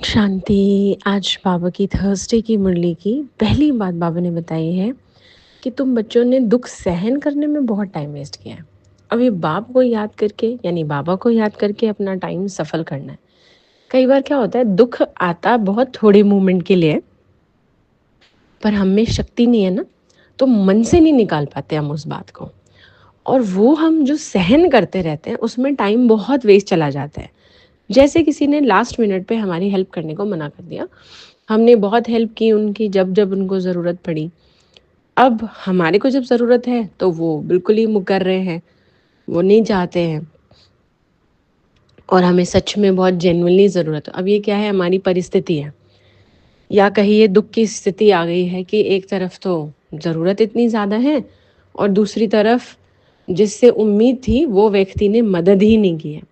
शांति। आज बाबा की थर्सडे की मुरली की पहली बात बाबा ने बताई है कि तुम बच्चों ने दुख सहन करने में बहुत टाइम वेस्ट किया है। अब ये बाप को याद करके यानी बाबा को याद करके अपना टाइम सफल करना है। कई बार क्या होता है, दुख आता बहुत थोड़े मोमेंट के लिए, पर हम में शक्ति नहीं है ना, तो मन से नहीं निकाल पाते हम उस बात को। और वो हम जो सहन करते रहते हैं उसमें टाइम बहुत वेस्ट चला जाता है। जैसे किसी ने लास्ट मिनट पे हमारी हेल्प करने को मना कर दिया, हमने बहुत हेल्प की उनकी जब जब उनको ज़रूरत पड़ी। अब हमारे को जब ज़रूरत है तो वो बिल्कुल ही मुकर रहे हैं, वो नहीं चाहते हैं और हमें सच में बहुत जेन्युइनली ज़रूरत है। अब ये क्या है, हमारी परिस्थिति है या कहिए दुख की स्थिति आ गई है कि एक तरफ तो ज़रूरत इतनी ज़्यादा है और दूसरी तरफ जिससे उम्मीद थी वो व्यक्ति ने मदद ही नहीं की है।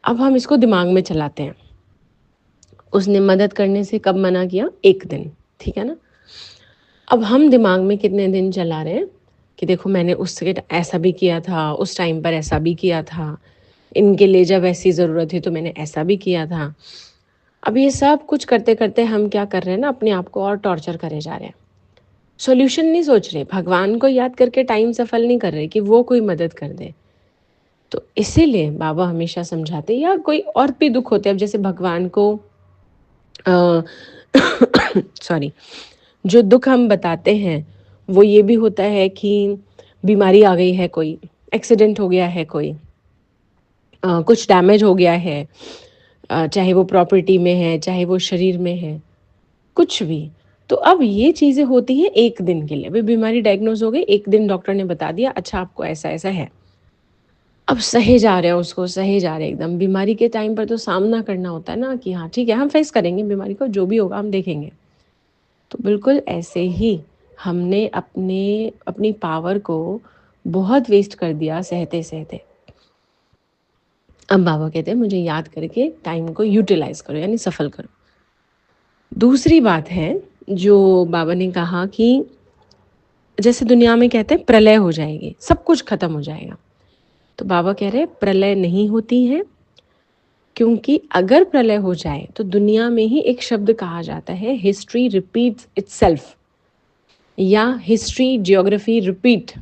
अब हम इसको दिमाग में चलाते हैं, उसने मदद करने से कब मना किया, एक दिन, ठीक है ना। अब हम दिमाग में कितने दिन चला रहे हैं कि देखो मैंने उससे ऐसा भी किया था, उस टाइम पर ऐसा भी किया था, इनके लिए जब ऐसी ज़रूरत थी तो मैंने ऐसा भी किया था। अब ये सब कुछ करते करते हम क्या कर रहे हैं ना, अपने आप को और टॉर्चर करे जा रहे हैं। सॉल्यूशन नहीं सोच रहे, भगवान को याद करके टाइम सफल नहीं कर रहे कि वो कोई मदद कर दे। तो इसीलिए बाबा हमेशा समझाते, या कोई और भी दुख होते हैं, अब जैसे भगवान को सॉरी, जो दुख हम बताते हैं वो ये भी होता है कि बीमारी आ गई है, कोई एक्सीडेंट हो गया है, कोई कुछ डैमेज हो गया है, चाहे वो प्रॉपर्टी में है चाहे वो शरीर में है, कुछ भी। तो अब ये चीज़ें होती हैं एक दिन के लिए, वे बीमारी डायग्नोज हो गई, एक दिन डॉक्टर ने बता दिया अच्छा आपको ऐसा ऐसा है। अब सहे जा रहे हैं, उसको सहे जा रहे हैं एकदम। बीमारी के टाइम पर तो सामना करना होता है ना कि हाँ ठीक है हम फेस करेंगे बीमारी को, जो भी होगा हम देखेंगे। तो बिल्कुल ऐसे ही हमने अपनी पावर को बहुत वेस्ट कर दिया सहते सहते। अब बाबा कहते हैं मुझे याद करके टाइम को यूटिलाइज करो, यानी सफल करो। दूसरी बात है जो बाबा ने कहा कि जैसे दुनिया में कहते हैं प्रलय हो जाएगी, सब कुछ खत्म हो जाएगा, तो बाबा कह रहे हैं प्रलय नहीं होती है, क्योंकि अगर प्रलय हो जाए तो दुनिया में ही एक शब्द कहा जाता है, हिस्ट्री रिपीट्स इटसेल्फ, या हिस्ट्री जियोग्राफी रिपीट,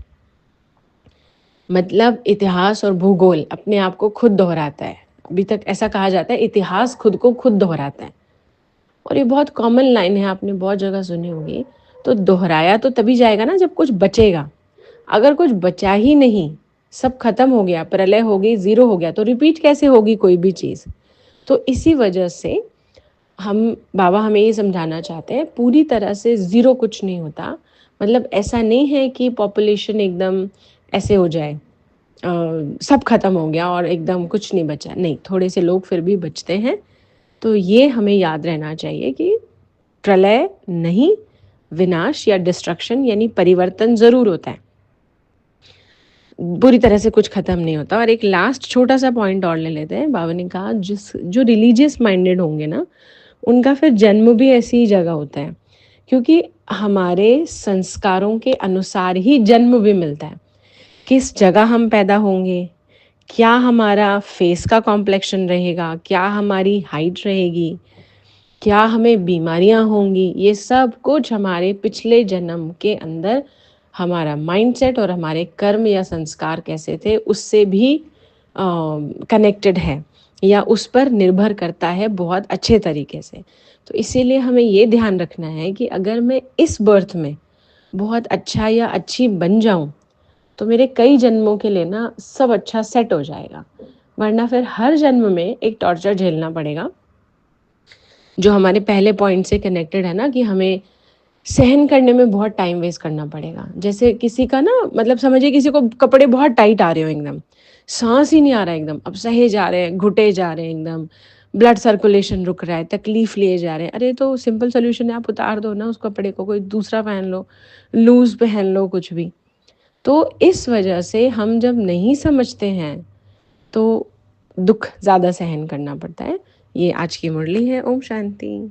मतलब इतिहास और भूगोल अपने आप को खुद दोहराता है। अभी तक ऐसा कहा जाता है इतिहास खुद को खुद दोहराता है, और ये बहुत कॉमन लाइन है, आपने बहुत जगह सुनी होगी। तो दोहराया तो तभी जाएगा ना जब कुछ बचेगा। अगर कुछ बचा ही नहीं, सब खत्म हो गया, प्रलय हो गई, जीरो हो गया, तो रिपीट कैसे होगी कोई भी चीज़। तो इसी वजह से बाबा हमें ये समझाना चाहते हैं पूरी तरह से ज़ीरो कुछ नहीं होता। मतलब ऐसा नहीं है कि पॉपुलेशन एकदम ऐसे हो जाए, सब खत्म हो गया और एकदम कुछ नहीं बचा, नहीं, थोड़े से लोग फिर भी बचते हैं। तो ये हमें याद रहना चाहिए कि प्रलय नहीं, विनाश या डिस्ट्रक्शन यानी परिवर्तन ज़रूर होता है, बुरी तरह से कुछ खत्म नहीं होता। और एक लास्ट छोटा सा पॉइंट और ले लेते हैं। बाबा ने कहा जो रिलीजियस माइंडेड होंगे ना, उनका फिर जन्म भी ऐसी ही जगह होता है, क्योंकि हमारे संस्कारों के अनुसार ही जन्म भी मिलता है। किस जगह हम पैदा होंगे, क्या हमारा फेस का कॉम्प्लेक्शन रहेगा, क्या हमारी हाइट रहेगी, क्या हमें बीमारियां होंगी, ये सब कुछ हमारे पिछले जन्म के अंदर हमारा माइंडसेट और हमारे कर्म या संस्कार कैसे थे उससे भी कनेक्टेड है, या उस पर निर्भर करता है बहुत अच्छे तरीके से। तो इसीलिए हमें ये ध्यान रखना है कि अगर मैं इस बर्थ में बहुत अच्छा या अच्छी बन जाऊं तो मेरे कई जन्मों के लिए ना सब अच्छा सेट हो जाएगा, वरना फिर हर जन्म में एक टॉर्चर झेलना पड़ेगा, जो हमारे पहले पॉइंट से कनेक्टेड है ना, कि हमें सहन करने में बहुत टाइम वेस्ट करना पड़ेगा। जैसे किसी का ना, मतलब समझिए किसी को कपड़े बहुत टाइट आ रहे हो, एकदम सांस ही नहीं आ रहा है, एकदम अब सहे जा रहे हैं, घुटे जा रहे हैं, एकदम ब्लड सर्कुलेशन रुक रहा है, तकलीफ लिए जा रहे हैं। अरे तो सिंपल सोल्यूशन है, आप उतार दो ना उस कपड़े को, कोई दूसरा पहन लो, लूज पहन लो, कुछ भी। तो इस वजह से हम जब नहीं समझते हैं तो दुख ज़्यादा सहन करना पड़ता है। ये आज की मुरली है। ओम शांति।